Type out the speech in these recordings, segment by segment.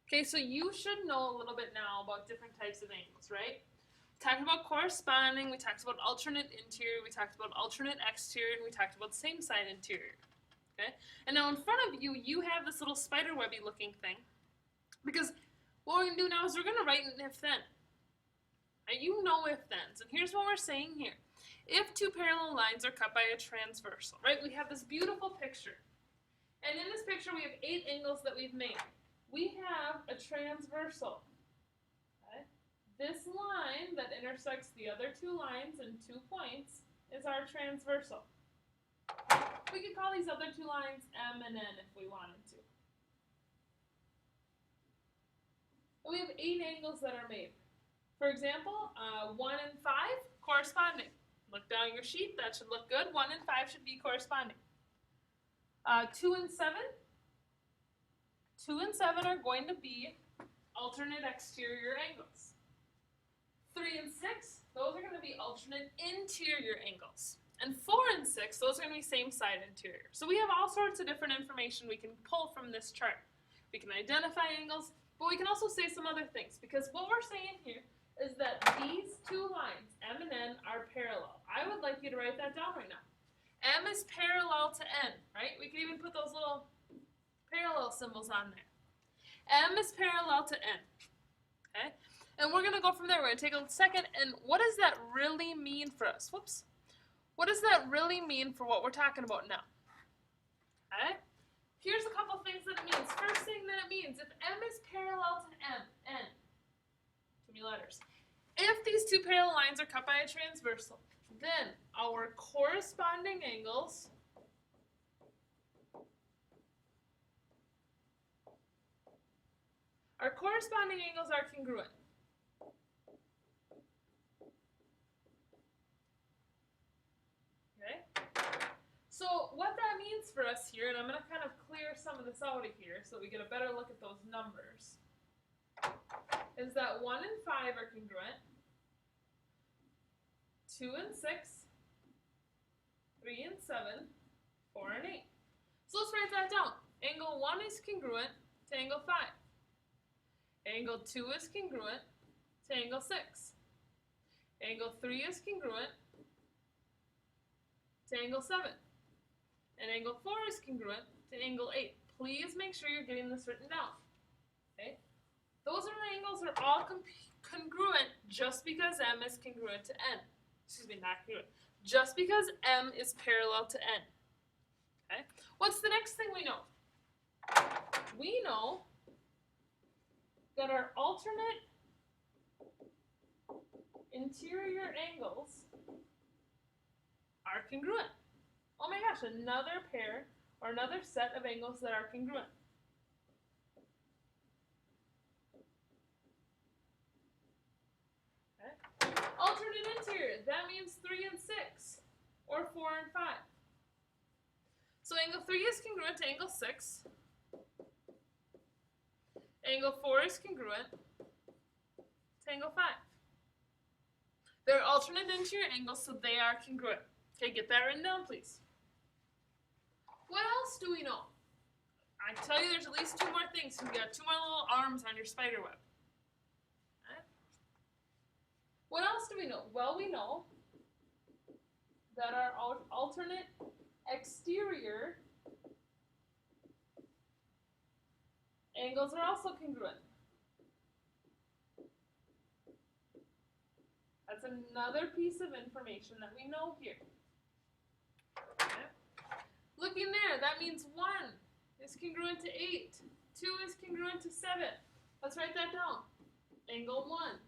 Okay, so you should know a little bit now about different types of angles, right? We talked about corresponding, we talked about alternate interior, we talked about alternate exterior, and we talked about same side interior. Okay? And now in front of you, you have this little spider webby looking thing. Because what we're going to do now is we're going to write an if then. Right? You know if thens. And here's what we're saying here. If two parallel lines are cut by a transversal, right? We have this beautiful picture. And in this picture, we have 8 angles that we've made. We have a transversal. Okay? This line that intersects the other 2 lines and 2 points is our transversal. We could call these other 2 lines M and N if we wanted to. And we have 8 angles that are made. For example, 1 and 5 corresponding. Look down your sheet, that should look good. 1 and 5 should be corresponding. 2 and 7. 2 and 7 are going to be alternate exterior angles. 3 and 6, those are going to be alternate interior angles. And 4 and 6, those are going to be same side interior. So we have all sorts of different information we can pull from this chart. We can identify angles, but we can also say some other things, because what we're saying here is that these 2 lines, M and N, are parallel. I would like you to write that down right now. M is parallel to N, right? We can even put those little parallel symbols on there. M is parallel to N, okay? And we're going to go from there. We're going to take a second, and what does that really mean for us? Whoops. What does that really mean for what we're talking about now? Okay? Here's a couple things that it means. First thing that it means, if M is parallel to N, too many letters. If these 2 parallel lines are cut by a transversal, then our corresponding angles are congruent. Okay? So what that means for us here, and I'm going to kind of clear some of this out of here so we get a better look at those numbers, is that 1 and 5 are congruent, 2 and 6, 3 and 7, 4 and 8. So let's write that down. Angle 1 is congruent to angle 5. Angle 2 is congruent to angle 6. Angle 3 is congruent to angle 7. And angle 4 is congruent to angle 8. Please make sure you're getting this written down. Okay? Those angles are all congruent just because M is congruent to N. Excuse me, not congruent. Just because M is parallel to N. Okay? What's the next thing we know? We know that our alternate interior angles are congruent. Oh my gosh, another pair or another set of angles that are congruent. Okay. Alternate interior, that means 3 and 6, or 4 and 5. So angle 3 is congruent to angle 6. Angle 4 is congruent to angle 5. They're alternate interior angles, so they are congruent. Okay, get that written down, please. What else do we know? I tell you there's at least 2 more things. You've got 2 more little arms on your spider web. Okay. What else do we know? Well, we know that our alternate exterior angles are also congruent. That's another piece of information that we know here. Okay. Looking there, that means 1 is congruent to 8. 2 is congruent to 7. Let's write that down. Angle 1,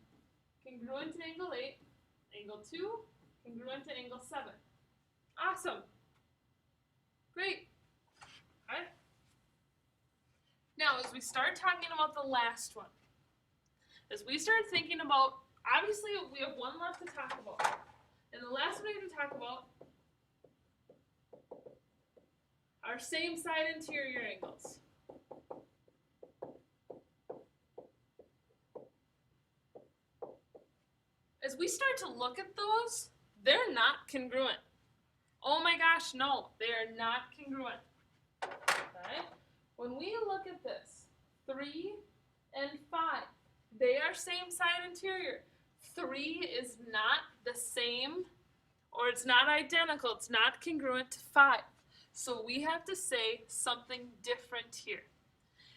congruent to angle 8. Angle 2, congruent to angle 7. Awesome. Great. All right. Now, as we start talking about the last one, as we start thinking about, obviously we have one left to talk about. And the last one we're going to talk about are same side interior angles. As we start to look at those, they're not congruent. Oh my gosh, no, they are not congruent. Okay? When we look at this, 3 and 5. They are same side interior. 3 is not the same, or it's not identical, it's not congruent to 5. So we have to say something different here.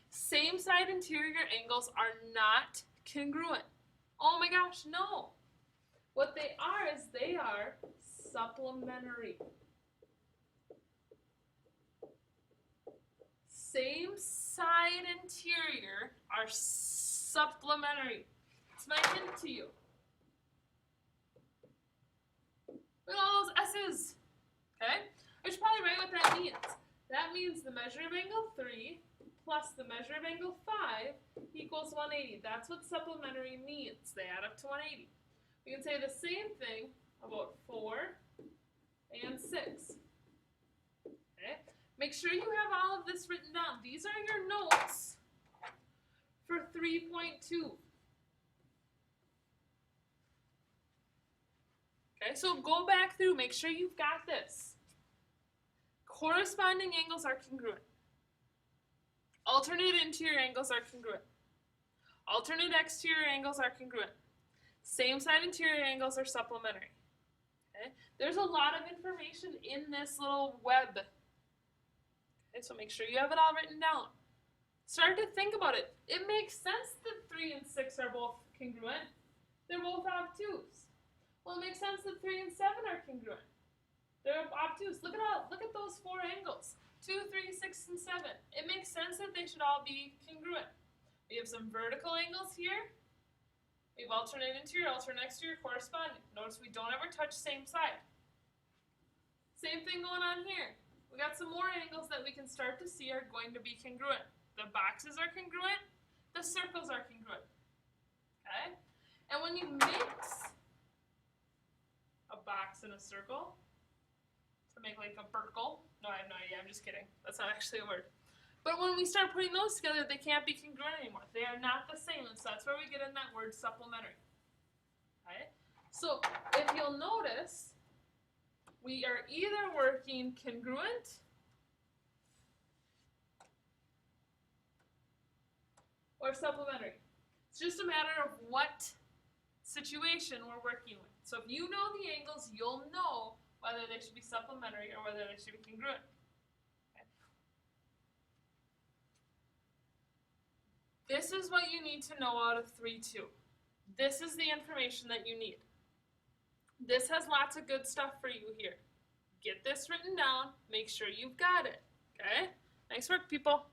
Same side interior angles are not congruent. Oh my gosh, no. What they are is they are supplementary. Same side interior are supplementary. It's my hint to you. Look at all those S's. Okay? I should probably write what that means. That means the measure of angle 3 plus the measure of angle 5 equals 180. That's what supplementary means. They add up to 180. We can say the same thing about 4 and 6. Okay? Make sure you have all of this written down. These are your notes for 3.2. Okay, so go back through. Make sure you've got this. Corresponding angles are congruent. Alternate interior angles are congruent. Alternate exterior angles are congruent. Same side interior angles are supplementary. Okay? There's a lot of information in this little web. Okay, so make sure you have it all written down. Start to think about it. It makes sense that 3 and 6 are both congruent. They're both obtuse. Well, it makes sense that 3 and 7 are congruent. They're obtuse. Look at those 4 angles. 2, 3, 6, and 7. It makes sense that they should all be congruent. We have some vertical angles here. We have alternate interior, alternate exterior corresponding. Notice we don't ever touch same side. Same thing going on here. We got some more angles that we can start to see are going to be congruent. The boxes are congruent. The circles are congruent. Okay? And when you mix a box and a circle to make like a circle, no, I have no idea, I'm just kidding. That's not actually a word. But when we start putting those together, they can't be congruent anymore. They are not the same, and so that's where we get in that word supplementary. Okay? So if you'll notice, we are either working congruent or supplementary. It's just a matter of what situation we're working with. So if you know the angles, you'll know whether they should be supplementary or whether they should be congruent. Okay. This is what you need to know out of 3.2. This is the information that you need. This has lots of good stuff for you here. Get this written down. Make sure you've got it. Okay? Nice work, people.